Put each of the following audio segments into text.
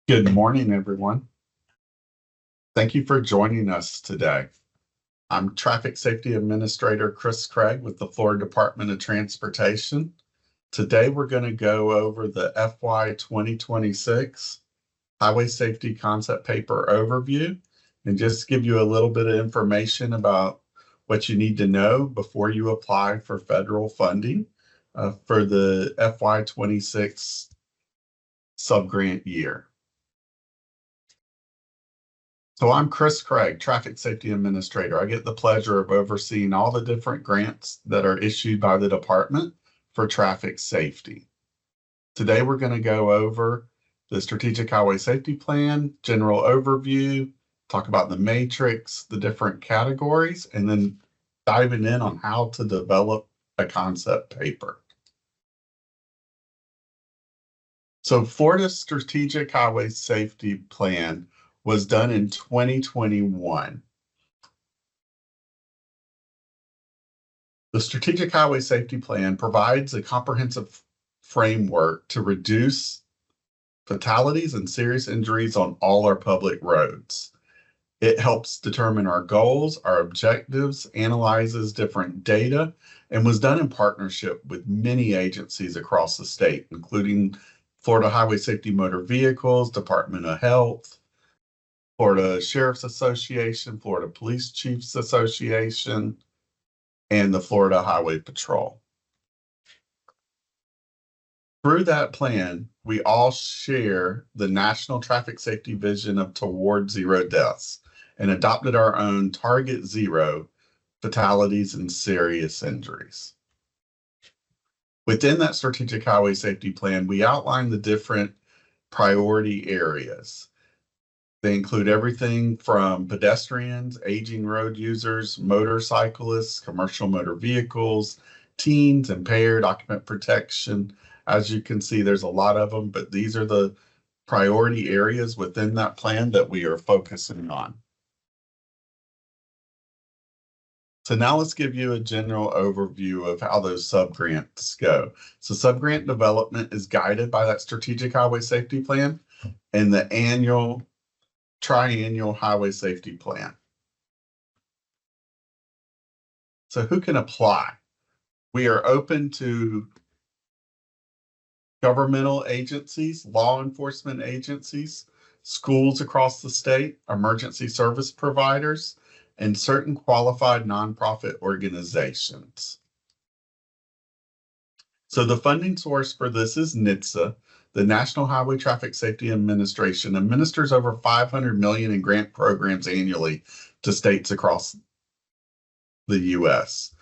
Good morning, everyone. Thank you for joining us today. I'm Traffic Safety Administrator Chris Craig with the Florida Department of Transportation. Today, we're going to go over the FY 2026 Highway Safety Concept Paper Overview and just give you a little bit of information about what you need to know before you apply for federal funding for the FY26 subgrant year. So I'm Chris Craig, Traffic Safety Administrator. I get the pleasure of overseeing all the different grants that are issued by the department for traffic safety. Today, we're going to go over the Strategic Highway Safety Plan, general overview, talk about the matrix, the different categories, and then diving in on how to develop a concept paper. So Florida's Strategic Highway Safety Plan was done in 2021. The Strategic Highway Safety Plan provides a comprehensive framework to reduce fatalities and serious injuries on all our public roads. It helps determine our goals, our objectives, analyzes different data, and was done in partnership with many agencies across the state, including Florida Highway Safety Motor Vehicles, Department of Health, Florida Sheriff's Association, Florida Police Chiefs Association, and the Florida Highway Patrol. Through that plan, we all share the national traffic safety vision of toward zero deaths and adopted our own target zero fatalities and serious injuries. Within that strategic highway safety plan, we outline the different priority areas. They include everything from pedestrians, aging road users, motorcyclists, commercial motor vehicles, teens, impaired, occupant protection. As you can see, there's a lot of them, but these are the priority areas within that plan that we are focusing on. So now let's give you a general overview of how those subgrants go. So subgrant development is guided by that strategic highway safety plan and the annual triennial highway safety plan. So who can apply? We are open to governmental agencies, law enforcement agencies, schools across the state, emergency service providers, and certain qualified nonprofit organizations. So the funding source for this is NHTSA. The National Highway Traffic Safety Administration administers over $500 million in grant programs annually to states across the U.S.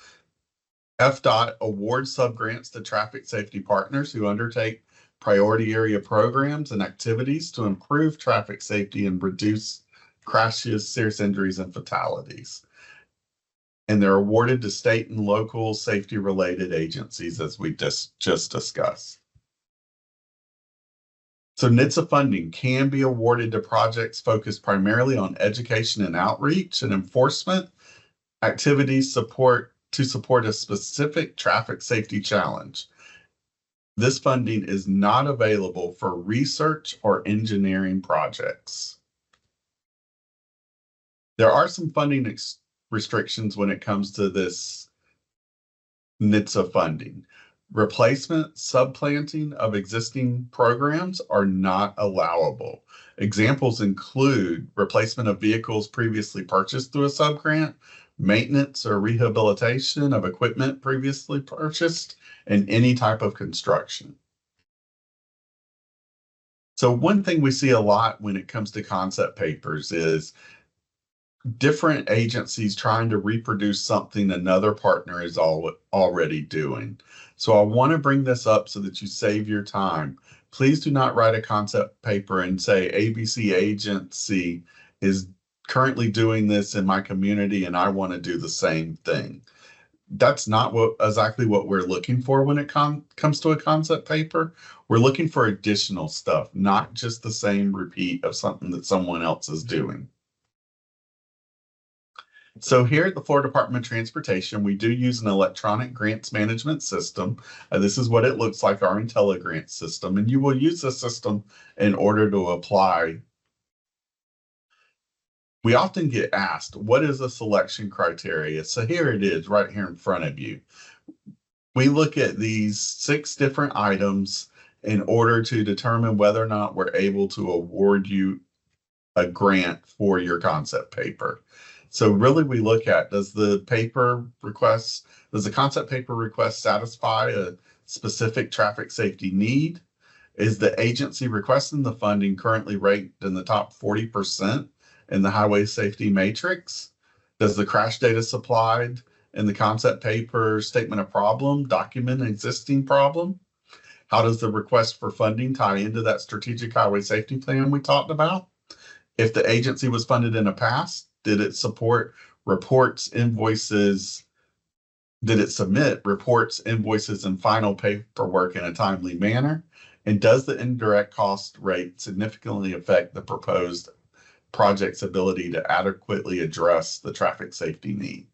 FDOT awards subgrants to traffic safety partners who undertake priority area programs and activities to improve traffic safety and reduce crashes, serious injuries, and fatalities. And they're awarded to state and local safety-related agencies, as we just discussed. So NHTSA funding can be awarded to projects focused primarily on education and outreach and enforcement activities to support a specific traffic safety challenge. This funding is not available for research or engineering projects. There are some funding restrictions when it comes to this NHTSA funding. Replacement, subplanting of existing programs are not allowable. Examples include replacement of vehicles previously purchased through a subgrant, maintenance or rehabilitation of equipment previously purchased, and any type of construction. So one thing we see a lot when it comes to concept papers is different agencies trying to reproduce something another partner is already doing. So I want to bring this up so that you save your time. Please do not write a concept paper and say ABC agency is currently doing this in my community and I want to do the same thing. That's not exactly what we're looking for when it comes to a concept paper. We're looking for additional stuff, not just the same repeat of something that someone else is doing. So here at the Florida Department of Transportation, we do use an electronic grants management system. This is what it looks like, our IntelliGrant system, and you will use the system in order to apply. We often get asked, what is the selection criteria? So here it is right here in front of you. We look at these 6 different items in order to determine whether or not we're able to award you a grant for your concept paper. So really we look at, does the concept paper request satisfy a specific traffic safety need? Is the agency requesting the funding currently ranked in the top 40% in the highway safety matrix? Does the crash data supplied in the concept paper statement of problem document an existing problem? How does the request for funding tie into that strategic highway safety plan we talked about? If the agency was funded in the past, did it support reports, invoices? Did it submit reports, invoices, and final paperwork in a timely manner? And does the indirect cost rate significantly affect the proposed project's ability to adequately address the traffic safety need?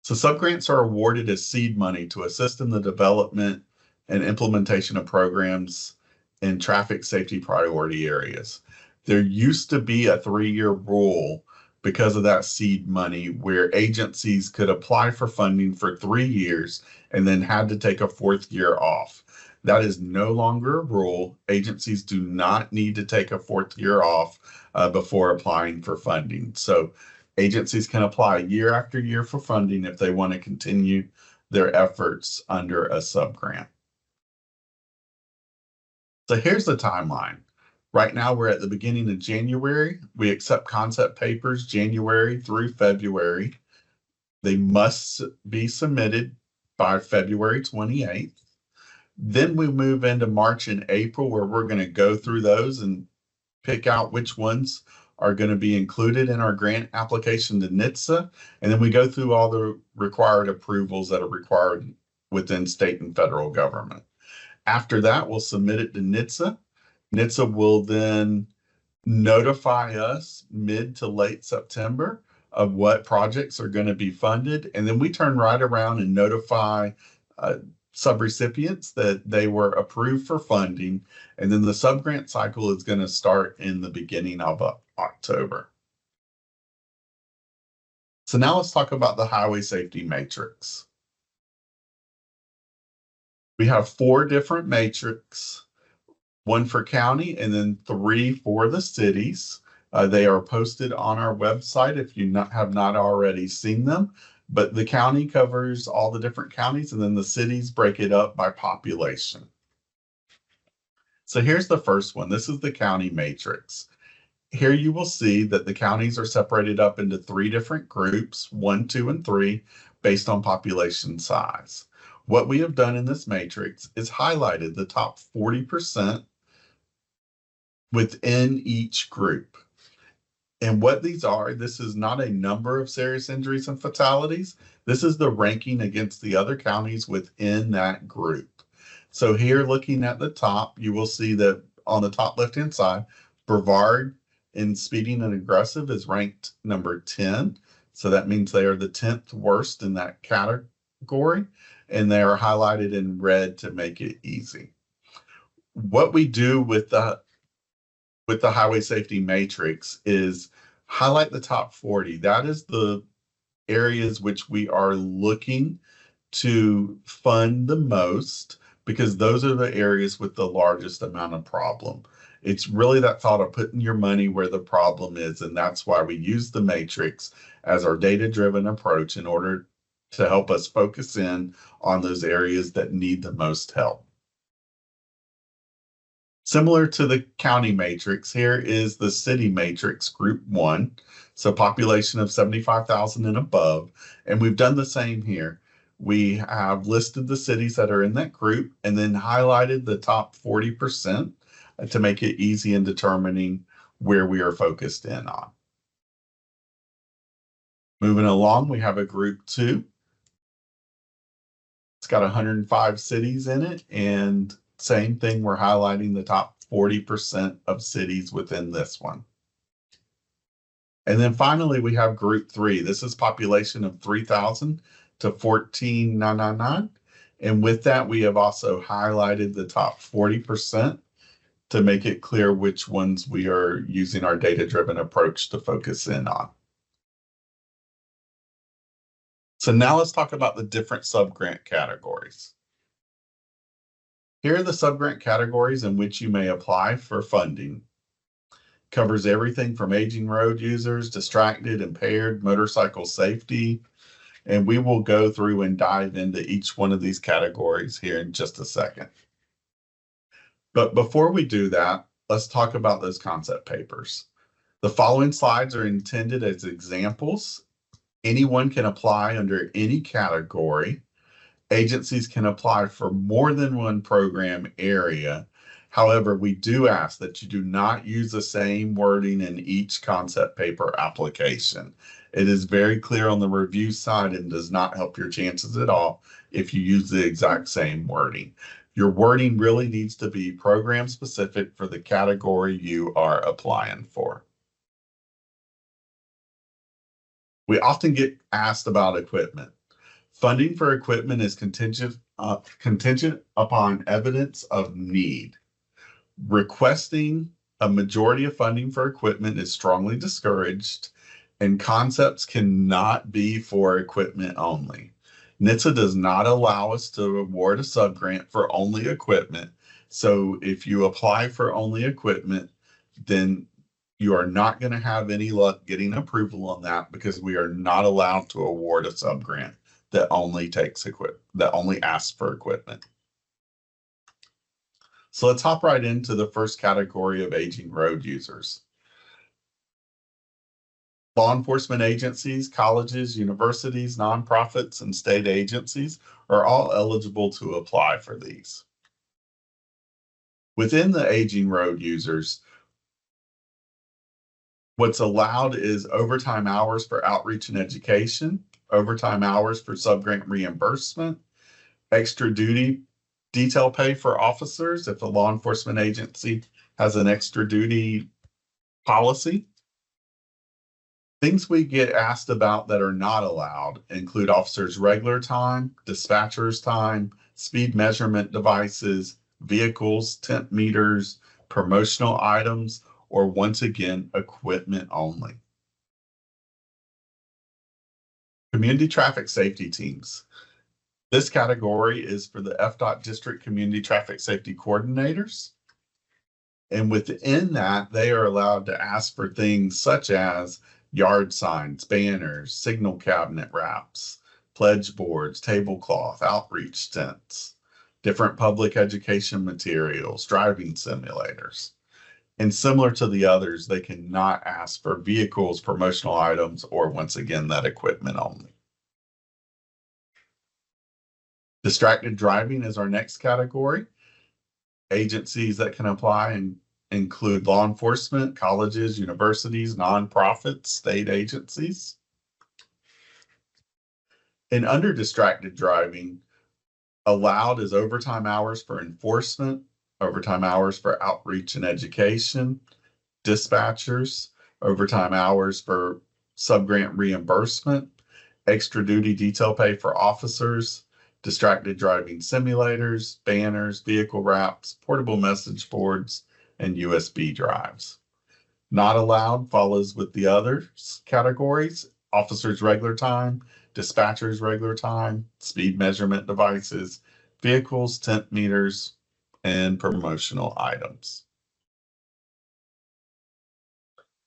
So subgrants are awarded as seed money to assist in the development and implementation of programs in traffic safety priority areas. There used to be a 3-year rule because of that seed money where agencies could apply for funding for 3 years and then had to take a 4th year off. That is no longer a rule. Agencies do not need to take a 4th year off before applying for funding. So agencies can apply year after year for funding if they want to continue their efforts under a subgrant. So here's the timeline. Right now, we're at the beginning of January. We accept concept papers January through February. They must be submitted by February 28th. Then we move into March and April, where we're going to go through those and pick out which ones are going to be included in our grant application to NHTSA. And then we go through all the required approvals that are required within state and federal government. After that, we'll submit it to NHTSA. NHTSA will then notify us mid to late September of what projects are going to be funded. And then we turn right around and notify subrecipients that they were approved for funding. And then the subgrant cycle is going to start in the beginning of October. So now let's talk about the highway safety matrix. We have 4 different matrices, 1 for county and then 3 for the cities. They are posted on our website if you have not already seen them, but the county covers all the different counties and then the cities break it up by population. So here's the first one. This is the county matrix. Here you will see that the counties are separated up into 3 different groups, 1, 2, and 3, based on population size. What we have done in this matrix is highlighted the top 40% within each group. And what these are, this is not a number of serious injuries and fatalities. This is the ranking against the other counties within that group. So here, looking at the top, you will see that on the top left-hand side, Brevard in speeding and aggressive is ranked number 10. So that means they are the 10th worst in that category, and they are highlighted in red to make it easy. What we do with the highway safety matrix is highlight the top 40. That is the areas which we are looking to fund the most because those are the areas with the largest amount of problem. It's really that thought of putting your money where the problem is, and that's why we use the matrix as our data-driven approach in order to help us focus in on those areas that need the most help. Similar to the county matrix, here is the city matrix, group 1, so population of 75,000 and above, and we've done the same here. We have listed the cities that are in that group and then highlighted the top 40% to make it easy in determining where we are focused in on. Moving along, we have a group 2. It's got 105 cities in it, and same thing, we're highlighting the top 40% of cities within this one. And then finally, we have group 3. This is population of 3,000 to 14,999. And with that, we have also highlighted the top 40% to make it clear which ones we are using our data-driven approach to focus in on. So now let's talk about the different subgrant categories. Here are the subgrant categories in which you may apply for funding. Covers everything from aging road users, distracted, impaired, motorcycle safety, and we will go through and dive into each one of these categories here in just a second. But before we do that, let's talk about those concept papers. The following slides are intended as examples. Anyone can apply under any category. Agencies can apply for more than one program area. However, we do ask that you do not use the same wording in each concept paper application. It is very clear on the review side and does not help your chances at all if you use the exact same wording. Your wording really needs to be program specific for the category you are applying for. We often get asked about equipment. Funding for equipment is contingent upon evidence of need. Requesting a majority of funding for equipment is strongly discouraged, and concepts cannot be for equipment only. NHTSA does not allow us to award a subgrant for only equipment. So if you apply for only equipment, then you are not going to have any luck getting approval on that because we are not allowed to award a subgrant that only asks for equipment. So let's hop right into the first category of aging road users. Law enforcement agencies, colleges, universities, nonprofits, and state agencies are all eligible to apply for these. Within the aging road users, what's allowed is overtime hours for outreach and education, overtime hours for subgrant reimbursement, extra duty detail pay for officers if a law enforcement agency has an extra duty policy. Things we get asked about that are not allowed include officers' regular time, dispatchers' time, speed measurement devices, vehicles, temp meters, promotional items, or once again, equipment only. Community traffic safety teams. This category is for the FDOT District Community Traffic Safety Coordinators. And within that, they are allowed to ask for things such as yard signs, banners, signal cabinet wraps, pledge boards, tablecloth, outreach tents, different public education materials, driving simulators. And similar to the others, they cannot ask for vehicles, promotional items, or once again, that equipment only. Distracted driving is our next category. Agencies that can apply include law enforcement, colleges, universities, nonprofits, state agencies. And under distracted driving, allowed is overtime hours for enforcement, overtime hours for outreach and education, dispatchers, overtime hours for subgrant reimbursement, extra duty detail pay for officers, distracted driving simulators, banners, vehicle wraps, portable message boards, and USB drives. Not allowed follows with the other categories: officers' regular time, dispatchers' regular time, speed measurement devices, vehicles, temp meters, and promotional items.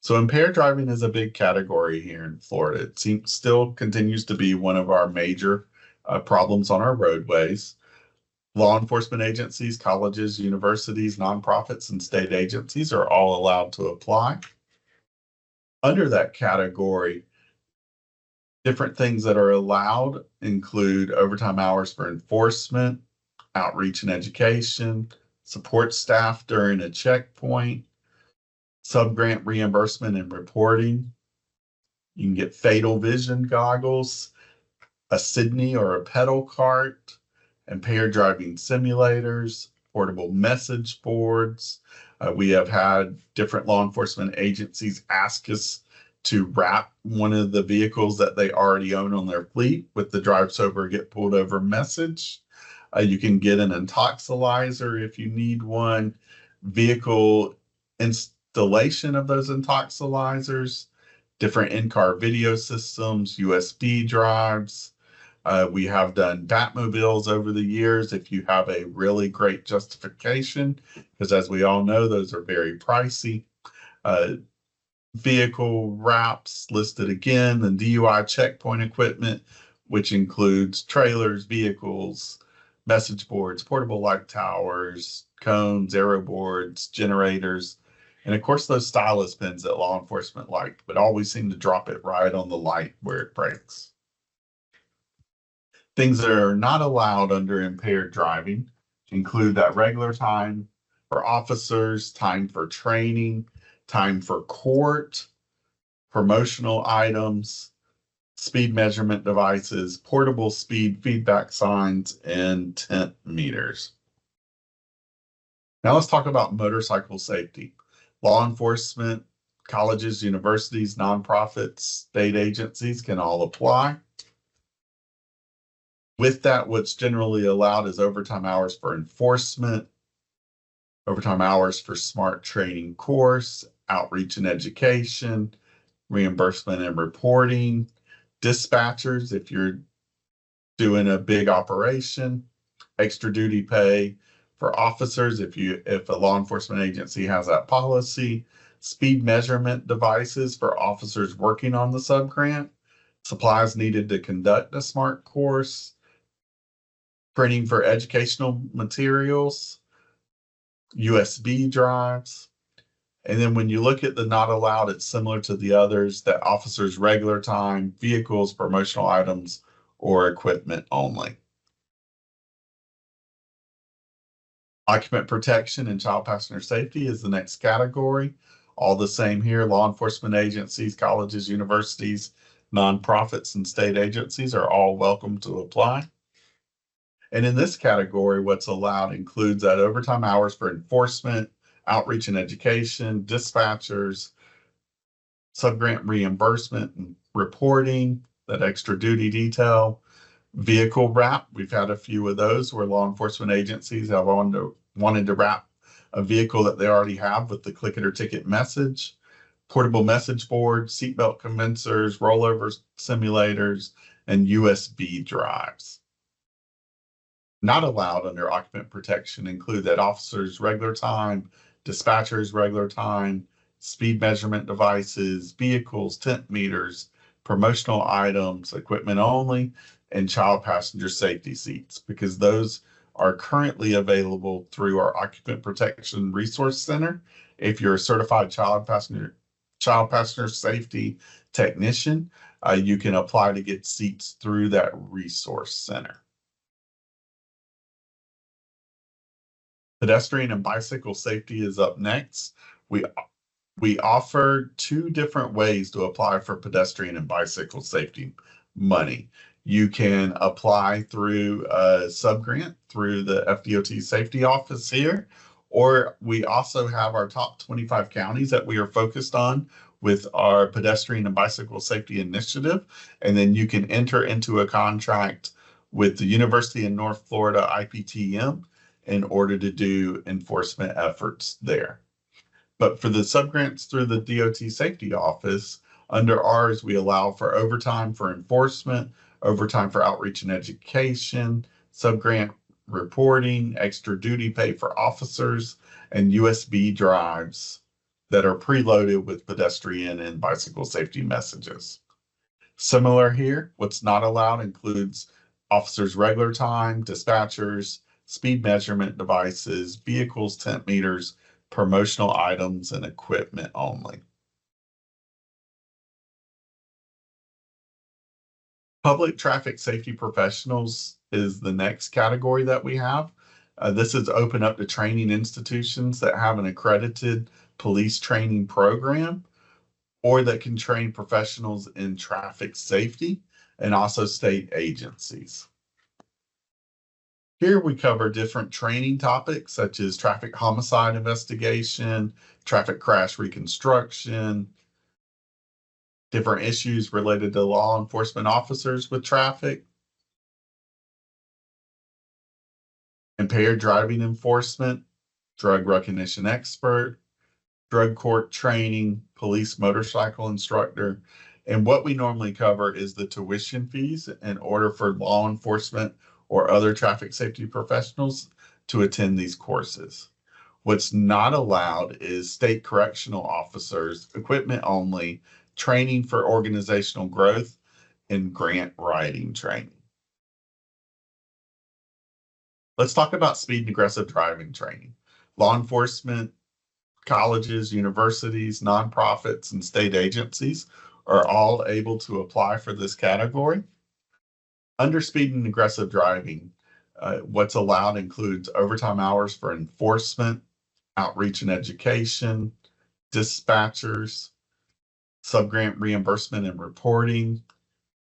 So impaired driving is a big category here in Florida. It still continues to be one of our major problems on our roadways. Law enforcement agencies, colleges, universities, nonprofits, and state agencies are all allowed to apply. Under that category, different things that are allowed include overtime hours for enforcement, outreach and education, support staff during a checkpoint, subgrant reimbursement and reporting. You can get fatal vision goggles, a Sydney or a pedal cart, impaired driving simulators, portable message boards. We have had different law enforcement agencies ask us to wrap one of the vehicles that they already own on their fleet with the drive sober, get pulled over message. You can get an intoxilizer if you need one, vehicle installation of those intoxilizers, different in-car video systems, USB drives. We have done Batmobiles over the years if you have a really great justification, because as we all know, those are very pricey. Vehicle wraps listed again, the DUI checkpoint equipment, which includes trailers, vehicles, message boards, portable light towers, cones, aero boards, generators, and of course those stylus pins that law enforcement like, but always seem to drop it right on the light where it breaks. Things that are not allowed under impaired driving include that regular time for officers, time for training, time for court, promotional items, speed measurement devices, portable speed feedback signs, and tent meters. Now let's talk about motorcycle safety. Law enforcement, colleges, universities, nonprofits, state agencies can all apply. With that, what's generally allowed is overtime hours for enforcement, overtime hours for SMART training course, outreach and education, reimbursement and reporting, dispatchers if you're doing a big operation, extra duty pay for officers if a law enforcement agency has that policy, speed measurement devices for officers working on the subgrant, supplies needed to conduct a SMART course, printing for educational materials, USB drives. And then when you look at the not allowed, it's similar to the others, that officers' regular time, vehicles, promotional items, or equipment only. Occupant protection and child passenger safety is the next category. All the same here, law enforcement agencies, colleges, universities, nonprofits, and state agencies are all welcome to apply. And in this category, what's allowed includes that overtime hours for enforcement, outreach and education, dispatchers, subgrant reimbursement and reporting, that extra duty detail, vehicle wrap. We've had a few of those where law enforcement agencies have wanted to wrap a vehicle that they already have with the click it or ticket message, portable message boards, seatbelt condensers, rollover simulators, and USB drives. Not allowed under occupant protection include that officers' regular time, dispatchers' regular time, speed measurement devices, vehicles, tent meters, promotional items, equipment only, and child passenger safety seats, because those are currently available through our Occupant Protection Resource Center. If you're a certified child passenger safety technician, you can apply to get seats through that resource center. Pedestrian and bicycle safety is up next. We offer two different ways to apply for pedestrian and bicycle safety money. You can apply through a subgrant through the FDOT safety office here, or we also have our top 25 counties that we are focused on with our pedestrian and bicycle safety initiative. And then you can enter into a contract with the University of North Florida IPTM in order to do enforcement efforts there. But for the subgrants through the DOT safety office, under ours, we allow for overtime for enforcement, overtime for outreach and education, subgrant reporting, extra duty pay for officers, and USB drives that are preloaded with pedestrian and bicycle safety messages. Similar here, what's not allowed includes officers' regular time, dispatchers, speed measurement devices, vehicles, tent meters, promotional items, and equipment only. Public traffic safety professionals is the next category that we have. This is open up to training institutions that have an accredited police training program or that can train professionals in traffic safety and also state agencies. Here we cover different training topics such as traffic homicide investigation, traffic crash reconstruction, different issues related to law enforcement officers with traffic, impaired driving enforcement, drug recognition expert, drug court training, police motorcycle instructor. And what we normally cover is the tuition fees in order for law enforcement or other traffic safety professionals to attend these courses. What's not allowed is state correctional officers, equipment only, training for organizational growth, and grant writing training. Let's talk about speed and aggressive driving training. Law enforcement, colleges, universities, nonprofits, and state agencies are all able to apply for this category. Under speed and aggressive driving, what's allowed includes overtime hours for enforcement, outreach and education, dispatchers, subgrant reimbursement and reporting,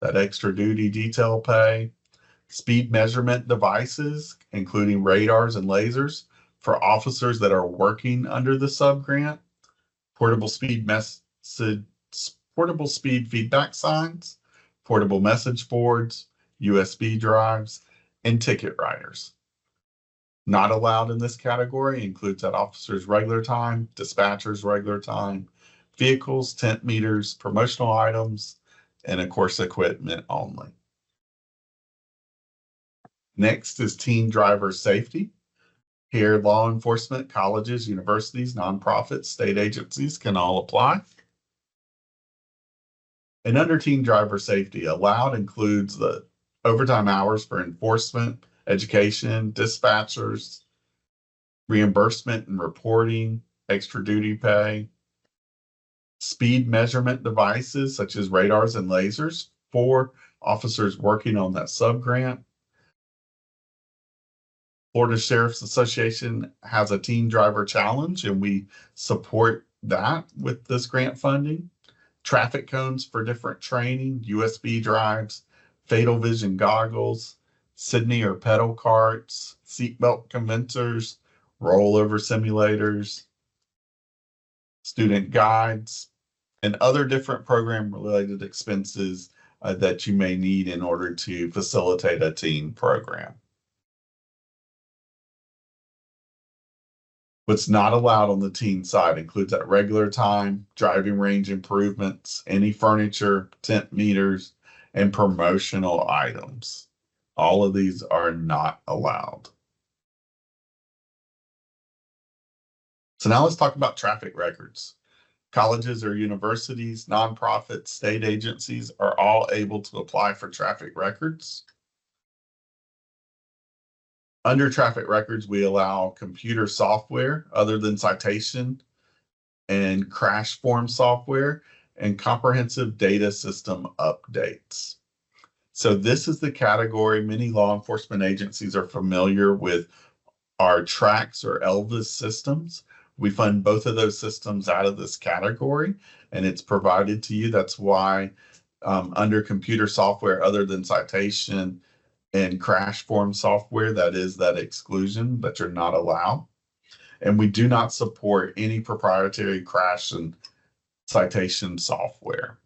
that extra duty detail pay, speed measurement devices, including radars and lasers for officers that are working under the subgrant, portable speed feedback signs, portable message boards, USB drives, and ticket writers. Not allowed in this category includes that officer's regular time, dispatcher's regular time, vehicles, tent meters, promotional items, and of course, equipment only. Next is teen driver safety. Here, law enforcement, colleges, universities, nonprofits, state agencies can all apply. And under teen driver safety, allowed includes the overtime hours for enforcement, education, dispatchers, reimbursement and reporting, extra duty pay, speed measurement devices such as radars and lasers for officers working on that subgrant. Florida Sheriff's Association has a teen driver challenge, and we support that with this grant funding. Traffic cones for different training, USB drives, fatal vision goggles, Sydney or pedal carts, seatbelt conventors, rollover simulators, student guides, and other different program-related expenses that you may need in order to facilitate a teen program. What's not allowed on the teen side includes that regular time, driving range improvements, any furniture, tent meters, and promotional items. All of these are not allowed. So now let's talk about traffic records. Colleges or universities, nonprofits, state agencies are all able to apply for traffic records. Under traffic records, we allow computer software other than citation and crash form software and comprehensive data system updates. So this is the category. Many law enforcement agencies are familiar with our TRAX or Elvis systems. We fund both of those systems out of this category, and it's provided to you. That's why under computer software other than citation and crash form software, that is that exclusion that you're not allowed. And we do not support any proprietary crash and citation software.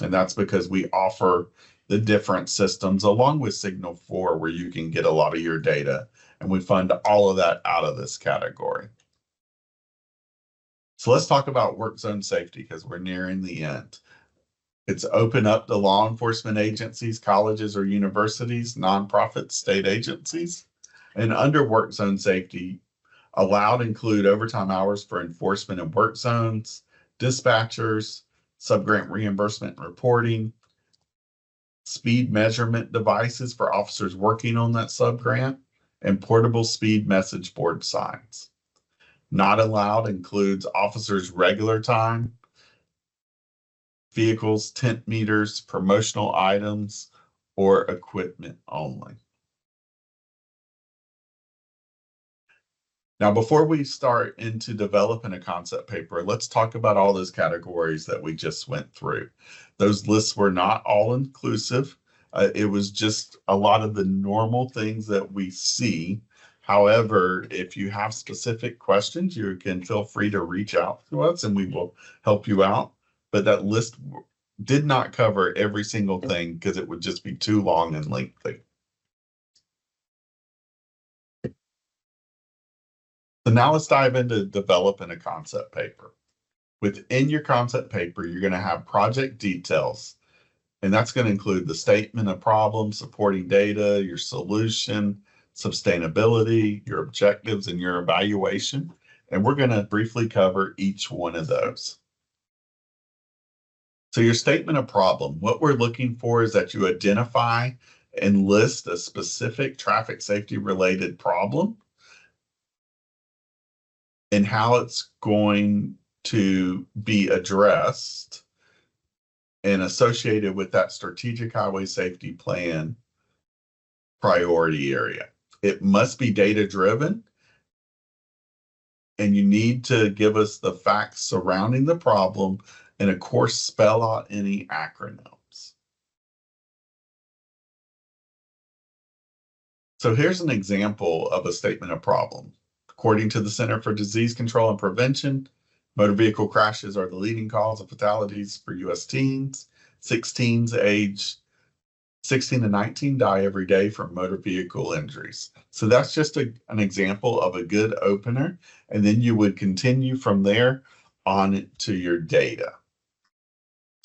And that's because we offer the different systems along with Signal 4 where you can get a lot of your data. And we fund all of that out of this category. So let's talk about work zone safety because we're nearing the end. It's open up to law enforcement agencies, colleges or universities, nonprofits, state agencies. And under work zone safety, allowed include overtime hours for enforcement in work zones, dispatchers, subgrant reimbursement and reporting, speed measurement devices for officers working on that subgrant, and portable speed message board signs. Not allowed includes officers' regular time, vehicles, tent meters, promotional items, or equipment only. Now, before we start into developing a concept paper, let's talk about all those categories that we just went through. Those lists were not all inclusive. It was just a lot of the normal things that we see. However, if you have specific questions, you can feel free to reach out to us and we will help you out. but that list did not cover every single thing because it would just be too long and lengthy. So now let's dive into developing a concept paper. Within your concept paper, you're going to have project details, and that's going to include the statement of problems, supporting data, your solution, sustainability, your objectives, and your evaluation. And we're going to briefly cover each one of those. So your statement of problem, what we're looking for is that you identify and list a specific traffic safety related problem and how it's going to be addressed and associated with that strategic highway safety plan priority area. It must be data driven, and you need to give us the facts surrounding the problem and of course spell out any acronyms. So here's an example of a statement of problem. According to the Center for Disease Control and Prevention, motor vehicle crashes are the leading cause of fatalities for U.S. teens. 16s aged 16 to 19 die every day from motor vehicle injuries. So that's just an example of a good opener. And then you would continue from there on to your data.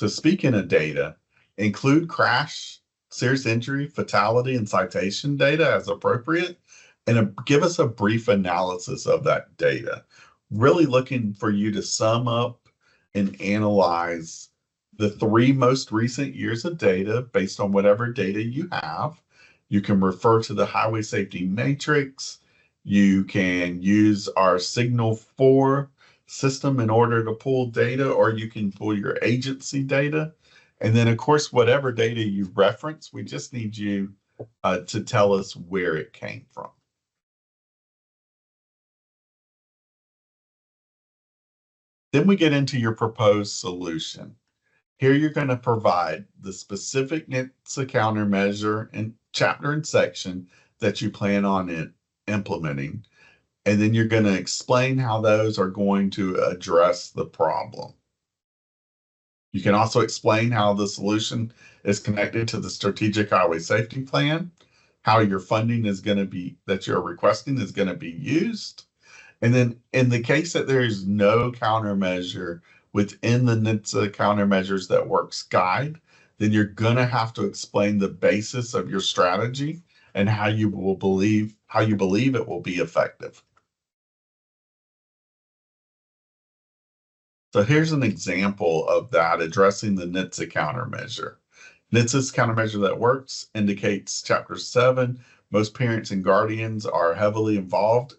So speaking of data, include crash, serious injury, fatality, and citation data as appropriate, and give us a brief analysis of that data. Really looking for you to sum up and analyze the 3 most recent years of data based on whatever data you have. You can refer to the highway safety matrix. You can use our Signal 4 system in order to pull data, or you can pull your agency data. And then, of course, whatever data you reference, we just need you to tell us where it came from. Then we get into your proposed solution. Here you're going to provide the specific NHTSA countermeasure and chapter and section that you plan on implementing. And then you're going to explain how those are going to address the problem. You can also explain how the solution is connected to the strategic highway safety plan, how your funding is going to be, that you're requesting is going to be used. And then in the case that there is no countermeasure within the NHTSA countermeasures that works guide, then you're going to have to explain the basis of your strategy and how you believe it will be effective. So here's an example of that addressing the NHTSA countermeasure. NHTSA's countermeasure that works indicates Chapter 7. Most parents and guardians are heavily involved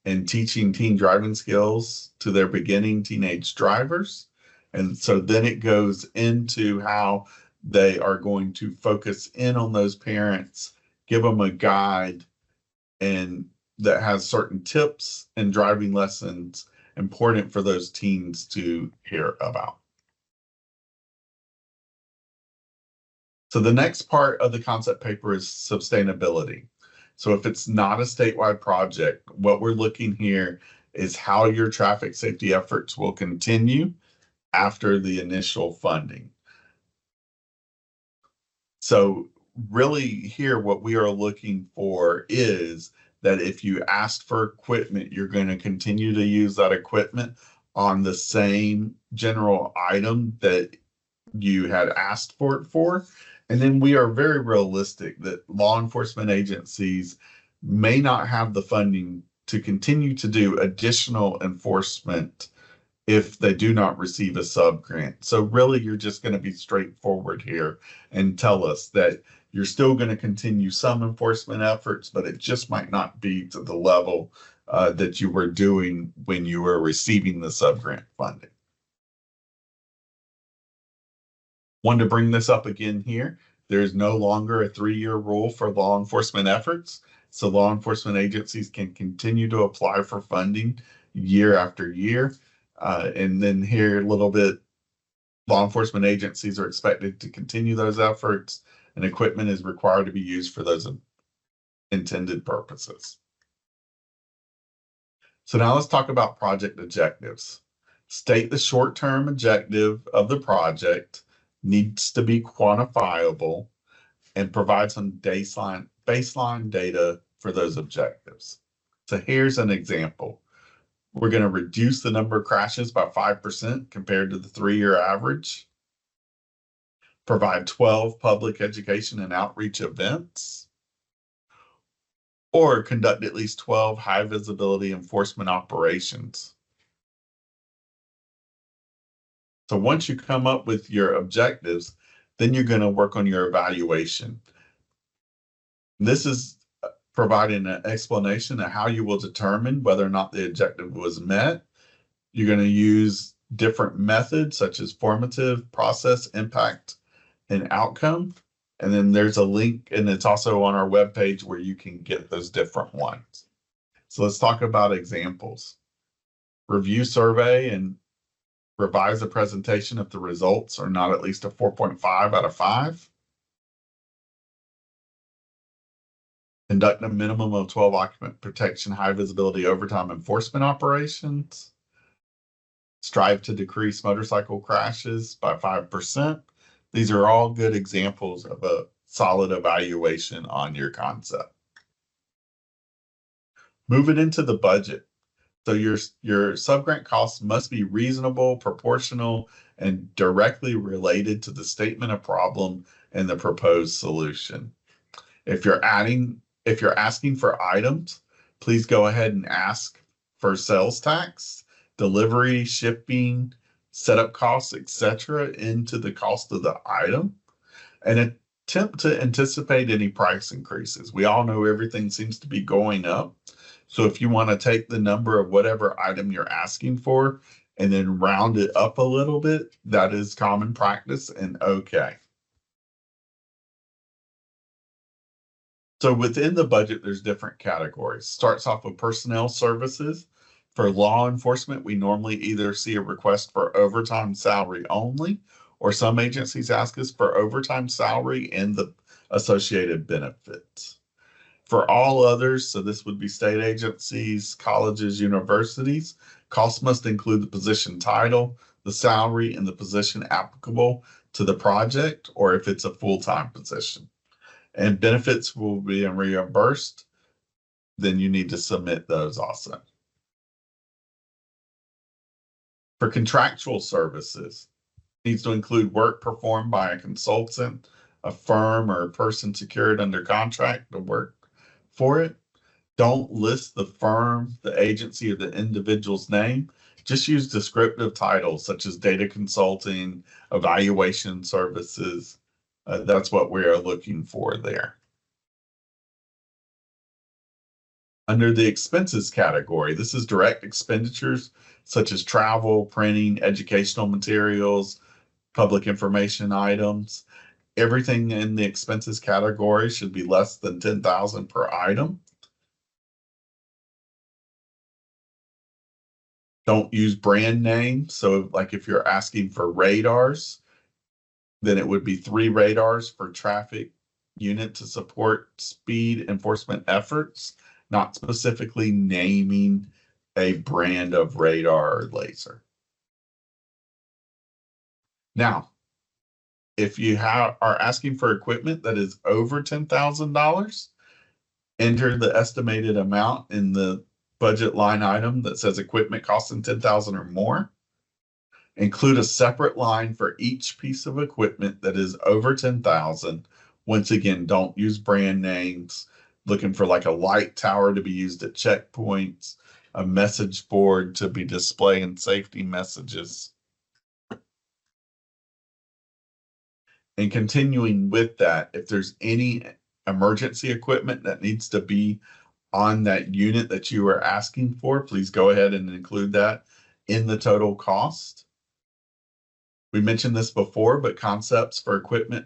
in teaching teen driving skills to their beginning teenage drivers. And so then it goes into how they are going to focus in on those parents, give them a guide and that has certain tips and driving lessons important for those teens to hear about. So the next part of the concept paper is sustainability. So if it's not a statewide project, what we're looking here is how your traffic safety efforts will continue after the initial funding. So really here, what we are looking for is that if you asked for equipment, you're going to continue to use that equipment on the same general item that you had asked for it for. And then we are very realistic that law enforcement agencies may not have the funding to continue to do additional enforcement if they do not receive a sub-grant. So really, you're just going to be straightforward here and tell us that you're still going to continue some enforcement efforts, but it just might not be to the level that you were doing when you were receiving the sub-grant funding. Want to bring this up again here. There is no longer a 3-year rule for law enforcement efforts, so law enforcement agencies can continue to apply for funding year after year. And then here a little bit, law enforcement agencies are expected to continue those efforts, and equipment is required to be used for those intended purposes. So now let's talk about project objectives. State the short-term objective of the project, needs to be quantifiable, and provide some baseline data for those objectives. So here's an example. We're going to reduce the number of crashes by 5% compared to the 3-year average. Provide 12 public education and outreach events. Or conduct at least 12 high visibility enforcement operations. So once you come up with your objectives, then you're going to work on your evaluation. This is providing an explanation of how you will determine whether or not the objective was met. You're going to use different methods such as formative, process, impact, and outcome. And then there's a link, and it's also on our webpage where you can get those different ones. So let's talk about examples. Review survey and revise the presentation if the results are not at least a 4.5 out of 5. Conduct a minimum of 12 occupant protection, high visibility overtime enforcement operations. Strive to decrease motorcycle crashes by 5%. These are all good examples of a solid evaluation on your concept. Moving into the budget. So your subgrant costs must be reasonable, proportional, and directly related to the statement of problem and the proposed solution. If you're asking for items, please go ahead and ask for sales tax, delivery, shipping, setup costs, etc., into the cost of the item, and attempt to anticipate any price increases. We all know everything seems to be going up. So if you want to take the number of whatever item you're asking for and then round it up a little bit, that is common practice and okay. So within the budget, there's different categories. Starts off with personnel services. For law enforcement, we normally either see a request for overtime salary only, or some agencies ask us for overtime salary and the associated benefits. For all others, so this would be state agencies, colleges, universities, costs must include the position title, the salary, and the position applicable to the project, or if it's a full-time position. And benefits will be reimbursed, then you need to submit those also. For contractual services, it needs to include work performed by a consultant, a firm, or a person secured under contract to work for it. Don't list the firm, the agency, or the individual's name. Just use descriptive titles such as data consulting, evaluation services. That's what we are looking for there. Under the expenses category, this is direct expenditures such as travel, printing, educational materials, public information items. Everything in the expenses category should be less than $10,000 per item. Don't use brand names. So like if you're asking for radars, then it would be 3 radars for traffic unit to support speed enforcement efforts, not specifically naming a brand of radar or laser. Now, if you are asking for equipment that is over $10,000, enter the estimated amount in the budget line item that says equipment costing $10,000 or more. Include a separate line for each piece of equipment that is over $10,000. Once again, don't use brand names. Looking for like a light tower to be used at checkpoints, a message board to be displaying safety messages. And continuing with that, if there's any emergency equipment that needs to be on that unit that you are asking for, please go ahead and include that in the total cost. We mentioned this before, but concepts for equipment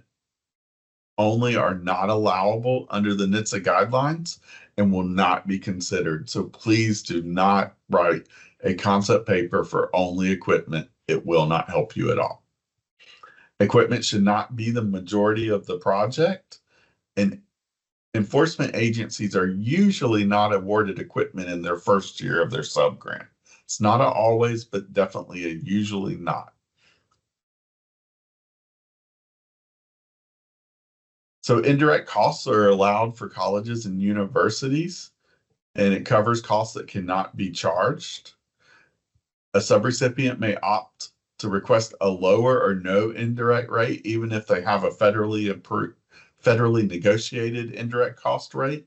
only are not allowable under the NHTSA guidelines and will not be considered. So please do not write a concept paper for only equipment. It will not help you at all. Equipment should not be the majority of the project, and enforcement agencies are usually not awarded equipment in their first year of their subgrant. It's not a always, but definitely a usually not. So indirect costs are allowed for colleges and universities, and it covers costs that cannot be charged. A subrecipient may opt to request a lower or no indirect rate, even if they have a federally negotiated indirect cost rate.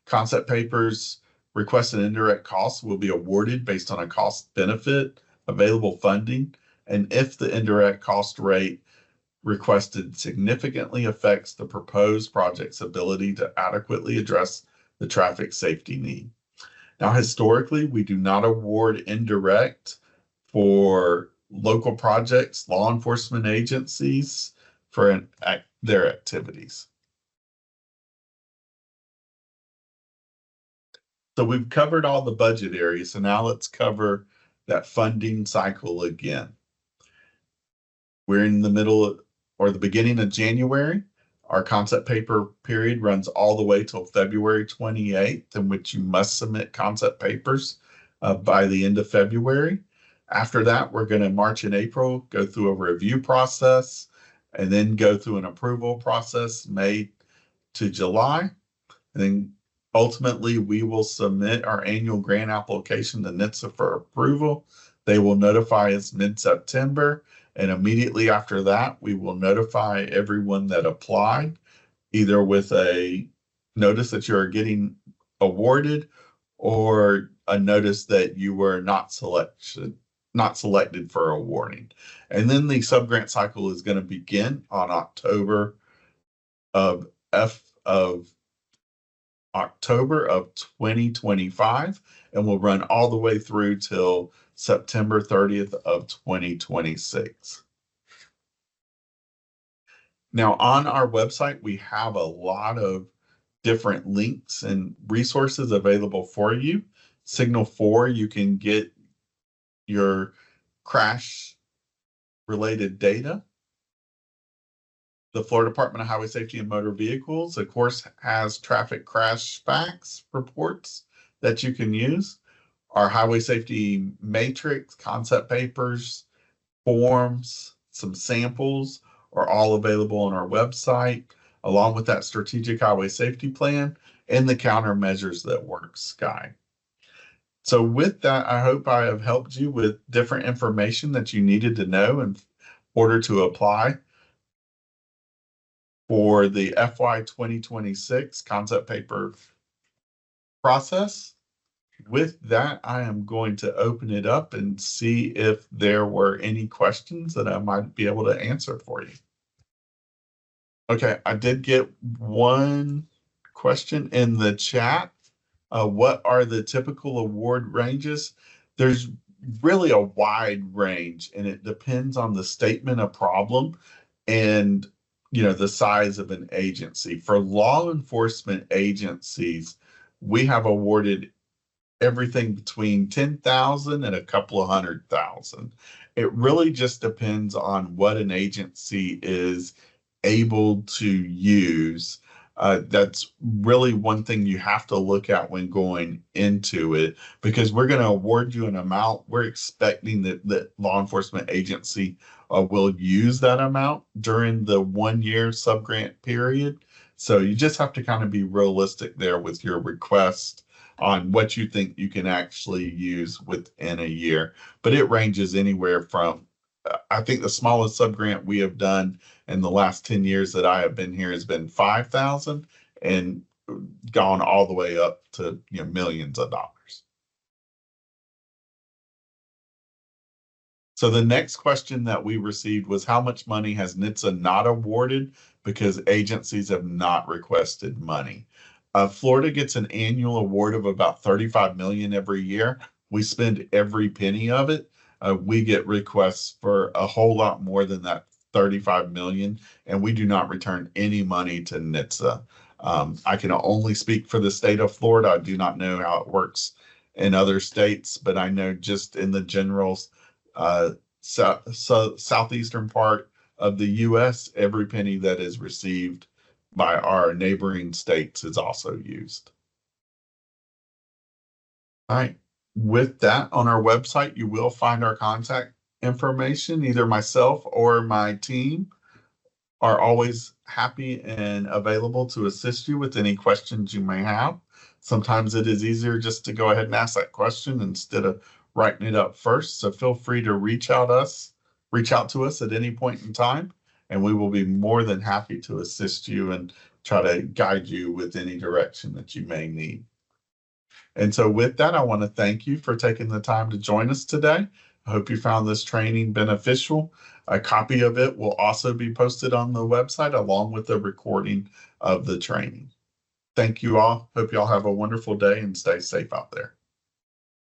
Concept papers requested indirect costs will be awarded based on a cost benefit, available funding, and if the indirect cost rate requested significantly affects the proposed project's ability to adequately address the traffic safety need. Now, historically, we do not award indirect for local projects, law enforcement agencies for their activities. So we've covered all the budget areas. So now let's cover that funding cycle again. We're in the middle or the beginning of January. Our concept paper period runs all the way till February 28th, in which you must submit concept papers by the end of February. After that, we're going to March and April go through a review process and then go through an approval process May to July. And then ultimately, we will submit our annual grant application to NHTSA for approval. They will notify us mid-September. And immediately after that, we will notify everyone that applied, either with a notice that you're getting awarded or a notice that you were not selected for awarding. And then the subgrant cycle is going to begin on October of 2025 and will run all the way through till September 30th of 2026. Now, on our website, we have a lot of different links and resources available for you. Signal 4, you can get your crash related data. The Florida Department of Highway Safety and Motor Vehicles, of course, has traffic crash facts reports that you can use. Our highway safety matrix, concept papers, forms, some samples are all available on our website, along with that strategic highway safety plan and the countermeasures that works guide. So with that, I hope I have helped you with different information that you needed to know in order to apply for the FY 2026 concept paper process. With that, I am going to open it up and see if there were any questions that I might be able to answer for you. Okay, I did get one question in the chat. What are the typical award ranges? There's really a wide range, and it depends on the statement of problem and the size of an agency. For law enforcement agencies, we have awarded everything between 10,000 and a couple of 100,000. It really just depends on what an agency is able to use. That's really one thing you have to look at when going into it, because we're going to award you an amount. We're expecting that law enforcement agency will use that amount during the 1-year subgrant period. So you just have to kind of be realistic there with your request on what you think you can actually use within a year. But it ranges anywhere from, I think the smallest subgrant we have done in the last 10 years that I have been here has been 5,000 and gone all the way up to millions of dollars. So the next question that we received was, how much money has NHTSA not awarded because agencies have not requested money? Florida gets an annual award of about $35 million every year. We spend every penny of it. We get requests for a whole lot more than that $35 million, and we do not return any money to NHTSA. I can only speak for the state of Florida. I do not know how it works in other states, but I know just in the general southeastern part of the U.S., every penny that is received by our neighboring states is also used. All right. With that, on our website, you will find our contact information. Either myself or my team are always happy and available to assist you with any questions you may have. Sometimes it is easier just to go ahead and ask that question instead of writing it up first. So feel free to reach out to us at any point in time, and we will be more than happy to assist you and try to guide you with any direction that you may need. And so with that, I want to thank you for taking the time to join us today. I hope you found this training beneficial. A copy of it will also be posted on the website along with the recording of the training. Thank you all. Hope you all have a wonderful day and stay safe out there.